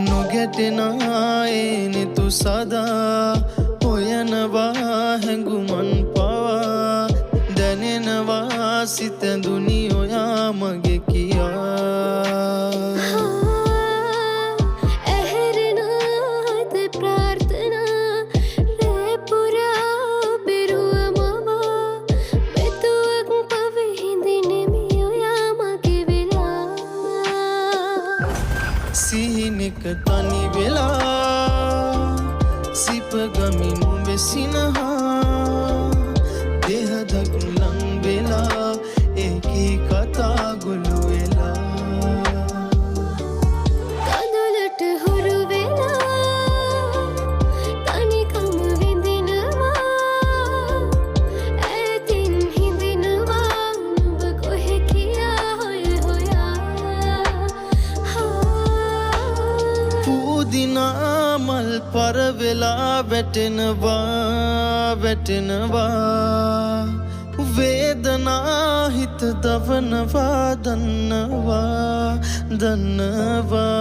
නොගැටෙනා ඒනෙ තු සදා හොයනවා හැඟුමන් පවා දැනෙනවා සිතැඳුනි ඔයා මගේ කියා සිහිනෙක තනි වෙලා සිපගමින් වෙසිනහා දෙහදක් ලං වෙලා ඒකී කතා ගොළු වෙලා කඳුලට හුරු වෙලා තනිකම විඳිනවා ඈතින් හිඳිනවා නුඹ කොහෙ කියා හොය හොයා පුදිනා මල් පරවෙලා වැටෙනවා වැටෙනවා වේදනා හිත දවනවා දන්නවා දන්නවා